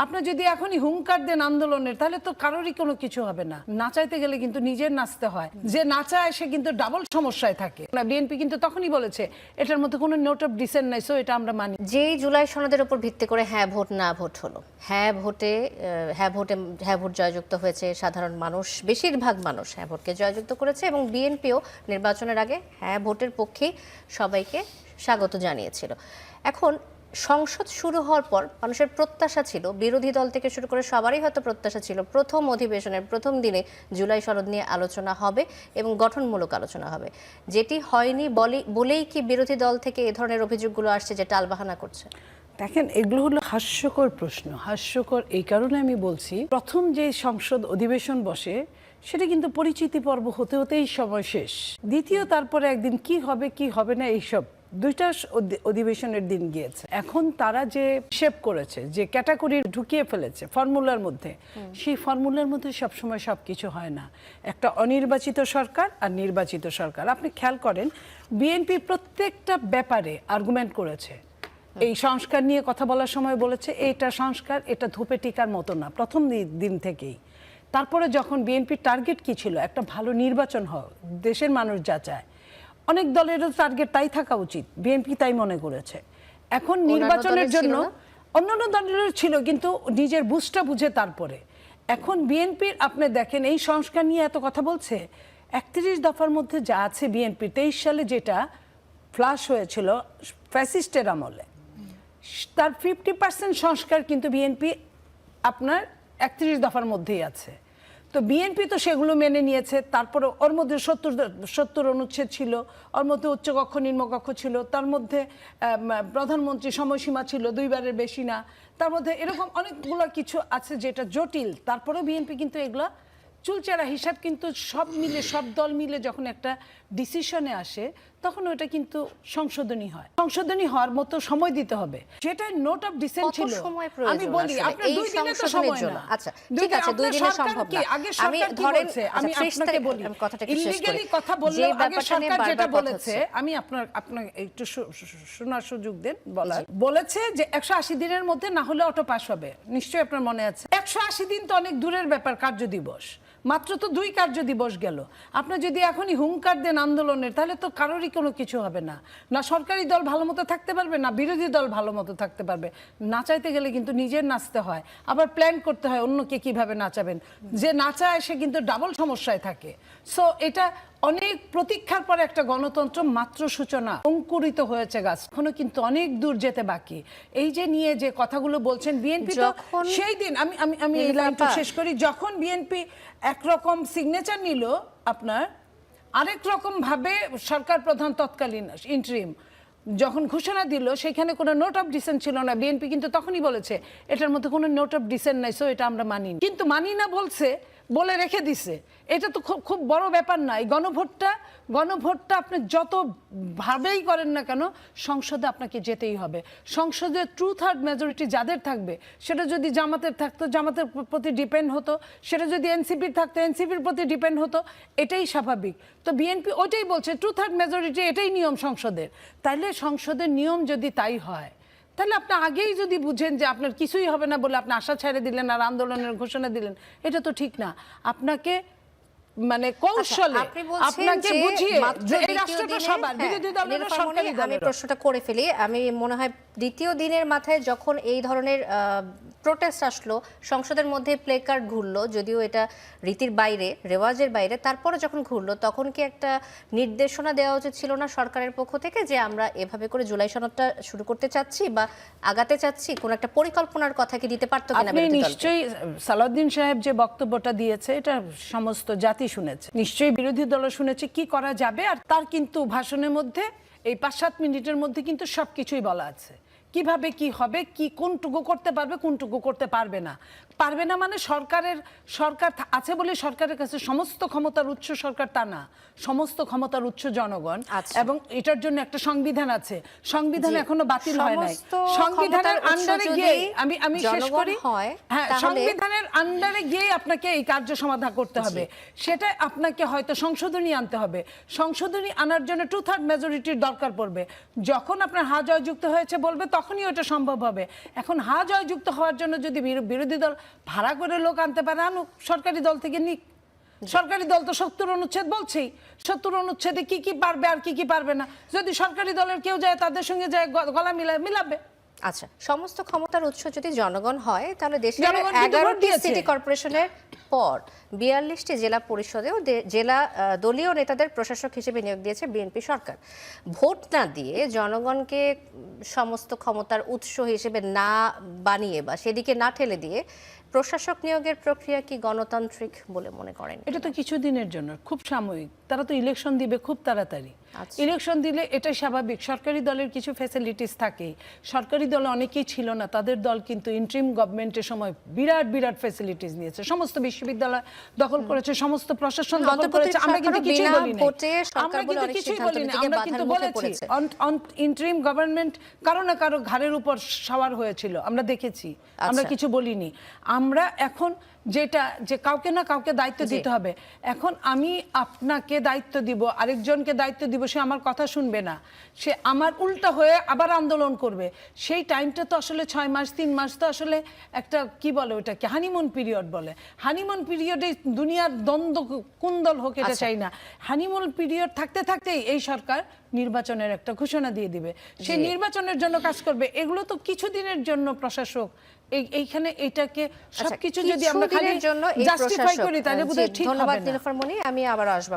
আপনি যদি এখনই হুঙ্কার দেন আন্দোলনের তাহলে তো কারোরই কোনো কিছু হবে না। নাচাইতে গেলে কিন্তু নিজের নাচতে হয়, যে নাচায় সে কিন্তু ডাবল সমস্যায় থাকে। বিএনপি কিন্তু তখনই বলেছে এটার মধ্যে কোনো নোট অফ ডিসেন্ট নাই, সো এটা আমরা মানি। যেই জুলাই সনদের উপর ভিত্তি করে হ্যাঁ ভোট না ভোট হলো, হ্যাঁ ভোট জয়যুক্ত হয়েছে, সাধারণ মানুষ বেশিরভাগ মানুষ হ্যাঁ ভোটকে জয়যুক্ত করেছে এবং বিএনপিও নির্বাচনের আগে হ্যাঁ ভোটের পক্ষেই সবাইকে স্বাগত জানিয়েছিল। এখন সংসদ শুরু হওয়ার পর মানুষের প্রত্যাশা ছিল, বিরোধী দল থেকে শুরু করে সবারই হয়তো প্রত্যাশা ছিল, প্রথম অধিবেশনের প্রথম দিনে জুলাই সনদ নিয়ে আলোচনা হবে এবং গঠনমূলক আলোচনা হবে। যেটি হয়নি বলেই কি বিরোধী দল থেকে এ ধরনের অভিযোগগুলো আসছে যে টালবাহানা করছে? দেখেন, এগুলো হলো হাস্যকর প্রশ্ন। হাস্যকর এই কারণে আমি বলছি, প্রথম যে সংসদ অধিবেশন বসে সেটা কিন্তু পরিচিতি পর্ব হতে হতেই সময় শেষ। দ্বিতীয় তারপরে একদিন কি হবে কি হবে না এইসব দুইটা অধিবেশনের দিন গিয়েছে। এখন তারা যে শেপ করেছে, যে ক্যাটাগরি ঢুকিয়ে ফেলেছে ফর্মুলার মধ্যে, সেই ফর্মুলার মধ্যে সবসময় সবকিছু হয় না। একটা অনির্বাচিত সরকার আর নির্বাচিত সরকার, আপনি খেয়াল করেন বিএনপি প্রত্যেকটা ব্যাপারে আর্গুমেন্ট করেছে। এই সংস্কার নিয়ে কথা বলার সময় বলেছে এটা সংস্কার, এটা ধূপে টিকার মতো না, প্রথম দিন থেকেই। তারপরে যখন বিএনপির টার্গেট কি ছিল, একটা ভালো নির্বাচন হয়, দেশের মানুষ যা চায়, অনেক দলেরও টার্গেট তাই থাকা উচিত, বিএনপি তাই মনে করেছে। এখন নির্বাচনের জন্য অন্যান্য দলেরও ছিল, কিন্তু নিজের বুঝটা বুঝে তারপরে। এখন বিএনপির আপনি দেখেন এই সংস্কার নিয়ে এত কথা বলছে, 31 দফার মধ্যে যা আছে বিএনপি 23 সালে যেটা ফ্লাশ হয়েছিল ফ্যাসিস্টের আমলে, তার 50% সংস্কার কিন্তু বিএনপি আপনার 31 দফার মধ্যেই আছে। তো বিএনপি তো সেগুলো মেনে নিয়েছে। তারপরে ওর মধ্যে 70 অনুচ্ছেদ ছিল, ওর মধ্যে উচ্চকক্ষ নিম্নকক্ষ ছিল, তার মধ্যে প্রধানমন্ত্রী সময়সীমা ছিল 2 বারের বেশি না, তার মধ্যে এরকম অনেকগুলো কিছু আছে যেটা জটিল। তারপরেও বিএনপি কিন্তু এগুলো চুলচেরা হিসাব কিন্তু সব মিলে, সব দল মিলে যখন একটা ডিসিশনে আসে তখন ওটা কিন্তু সংশোধনী হয়। সংশোধনী হওয়ার মতো সময় দিতে হবে। যেটা নোট অফ ডিসেন্ট ছিল, আমি বলি আপনার 2 দিনের তো সময় না। আচ্ছা ঠিক আছে, 2 দিনে সম্ভব না। আমি ধরেন আমি আপনাকে বলি, ইলিগালি কথা বললে আগে সরকার যেটা বলেছে, আমি আপনার একটু শোনার সুযোগ দেন বলার। বলেছে যে 180 দিনের মধ্যে না হলে অটো পাস হবে। নিশ্চয়ই আপনার মনে আছে। 180 দিন তো অনেক দূরের ব্যাপার, কার্য দিবস মাত্র তো 2 কার্য দিবস গেল। আপনি যদি এখনই হুঙ্কার দেন আন্দোলনের তাহলে তো কারোরই কোনো কিছু হবে না। না সরকারি দল ভালো মতো থাকতে পারবে, না বিরোধী দল ভালো মতো থাকতে পারবে। নাচাইতে গেলে কিন্তু নিজের নাচতে হয়, আবার প্ল্যান করতে হয় অন্যকে কিভাবে নাচাবেন। যে নাচায় সে কিন্তু ডাবল সমস্যায় থাকে। সো এটা অনেক প্রতীক্ষার পরে একটা গণতন্ত্র মাত্র সূচনা, অঙ্কুরিত হয়েছে গাছ, এখনো কিন্তু অনেক দূর যেতে বাকি। এই যে নিয়ে যে কথাগুলো বলছেন বিএনপি, তো সেই দিন আমি এই লাইনটা শেষ করি, যখন বিএনপি একরকম সিগনেচার নিল, আপনার আরেক রকম ভাবে সরকার প্রধান তৎকালীন ইন্টারিম যখন ঘোষণা দিল, সেখানে কোনো নোট অফ ডিসেন্ট ছিল না। বিএনপি কিন্তু তখনই বলেছে এটার মধ্যে কোনো নোট অফ ডিসেন্ট নাই, সো এটা আমরা মানি। কিন্তু মানি না বলছে, বলে রেখে দিছে। এটা তো খুব বড় ব্যাপার না। এই গণভোটটা আপনি যত ভাবেই করেন না কেন, সংসদে আপনাকে যেতেই হবে। সংসদে 2/3 মেজরিটি যাদের থাকবে, সেটা যদি জামাতের থাকতো জামাতের প্রতি ডিপেন্ড হতো, সেটা যদি এনসিপির থাকতো এনসিপির প্রতি ডিপেন্ড হতো, এটাই স্বাভাবিক। তো বিএনপি ওইটাই বলছে 2/3 মেজরিটি, এটাই নিয়ম সংসদের। তাইলে সংসদের নিয়ম যদি তাই হয়, তাহলে আপনি আগেই যদি বুঝেন যে আপনার কিছুই হবে না বলে আপনি আশা ছেড়ে দিলেন আর আন্দোলনের ঘোষণা দিলেন, এটা তো ঠিক না। আপনাকে মানে কৌশলে আপনাকে বুঝিয়ে যে এই রাষ্ট্রটা সবার, বিরোধী দলের সরকারি দলের। আমি প্রশ্নটা করে ফেলি। আমি মনে হয় দ্বিতীয় দিনের মাথায় যখন এই ধরনের প্রোটেস্ট আসলো, সংসদের মধ্যে প্লে কার্ড ঘুরলো, যদিও এটা রীতির বাইরে, রেওয়াজের বাইরে, তারপরে যখন ঘুরলো তখন কি একটা নির্দেশনা দেওয়া উচিত ছিল না সরকারের পক্ষ থেকে, যে আমরা এভাবে করে জুলাই সনদটা শুরু করতে চাচ্ছি বা আগাতে চাচ্ছি, কোন একটা পরিকল্পনার কথা কি দিতে পারতো কিনা? আপনি নিশ্চয়ই সালাউদ্দিন সাহেব যে বক্তব্যটা দিয়েছে এটা সমস্ত জাতি শুনেছে, নিশ্চয়ই বিরোধী দল শুনেছে কি করা যাবে। আর তার কিন্তু ভাষণের মধ্যে এই 5-7 মিনিটের মধ্যে কিন্তু সবকিছুই বলা আছে, কিভাবে কি হবে, কি কোনটুকু করতে পারবে কোনটুকু করতে পারবে না। মানে সরকার আছে বলে সরকারের কাছে সমস্ত ক্ষমতার উৎস সরকার তা না, সমস্ত ক্ষমতার উৎস জনগণ। এবং এটার জন্য একটা সংবিধান আছে, সংবিধান এখনো বাতিল হয় নাই। সংবিধানের আন্ডারে গিয়ে আমি শেষ করি, হ্যাঁ, সংবিধানের আন্ডারে গিয়ে আপনাকে এই কার্য সমাধান করতে হবে। সেটা আপনাকে হয়তো সংশোধনী আনতে হবে। সংশোধনী আনার জন্য 2/3 মেজরিটির দরকার পড়বে। যখন আপনার হা জয়যুক্ত হয়েছে বলবে তখন তখনই ওটা সম্ভব হবে। এখন জয়যুক্ত হওয়ার জন্য যদি বিরোধী দল ভাড়া করে লোক আনতে পারে, আনুক, সরকারি দল থেকে নিক। সরকারি দল তো 70 অনুচ্ছেদ বলছেই, 70 অনুচ্ছেদে কি কি পারবে আর কি কি পারবে না, যদি সরকারি দলের কেউ যায় তাদের সঙ্গে যায় গলা মিলাবে। আচ্ছা, সমস্ত ক্ষমতার উৎস যদি জনগণ হয়, তাহলে দেশের জনগণ কিন্তু ভোট 11টি দিয়েছে। সিটি কর্পোরেশনের পর 42টি জেলা পরিষদেও জেলা দলীয় নেতাদের প্রশাসক হিসেবে নিয়োগ দিয়েছে বিএনপি সরকার। ভোট না দিয়ে জনগণকে সমস্ত ক্ষমতার উৎস হিসেবে না বানিয়ে বা সেদিকে না ঠেলে দিয়ে প্রশাসক নিয়োগের প্রক্রিয়া কি গণতান্ত্রিক বলে মনে করেন? এটা তো কিছুদিনের জন্য, খুব সাময়িক। তারা তো ইলেকশন দিবে খুব তাড়াতাড়ি। ইলেকশন দিলে এটাই স্বাভাবিক। সরকারি দলের কিছু ফ্যাসিলিটিস থাকে। সরকারি দলে অনেকেই ছিল না, তাদের দল কিন্তু ইন্টারিম গভর্নমেন্টের সময় বিরাট বিরাট ফ্যাসিলিটিস নিয়েছে। সমস্ত বিশ্ববিদ্যালয় দখল করেছে, সমস্ত প্রশাসন দখল করেছে। আমরা কিন্তু কিছুই বলি না, আমরা কিন্তু কিছুই বলি না। আমরা কিন্তু বলেছি ইন্টারিম গভর্নমেন্ট কারো না কারো ঘাড়ের উপর সওয়ার হয়েছিল, আমরা দেখেছি, আমরা কিছু বলিনি। আমরা এখন যেটা যে কাউকে না কাউকে দায়িত্ব দিতে হবে। এখন আমি আপনাকে দায়িত্ব দিব, আরেকজনকে দায়িত্ব দিব, সে আমার কথা শুনবে না, সে আমার উল্টা হয়ে আবার আন্দোলন করবে। সেই টাইমটা তো আসলে 6 মাস 3 মাস তো আসলে একটা কি বলে ওটাকে হানিমুন পিরিয়ড বলে। হানিমুন পিরিয়ডে দুনিয়ার দ্বন্দ্ব কুন্দল হোক এটা চাই না। হানিমুন পিরিয়ড থাকতে থাকতেই এই সরকার নির্বাচনের একটা ঘোষণা দিয়ে দিবে, সেই নির্বাচনের জন্য কাজ করবে। এগুলো তো কিছুদিনের জন্য প্রশাসক এইখানে এটাকে সবকিছু যদি আমরা খালি জাস্টিফাই করি তাহলে বোধহয় ঠিক হবে না। ধন্যবাদ নীলুফার মনি, আমি আবার আসবো।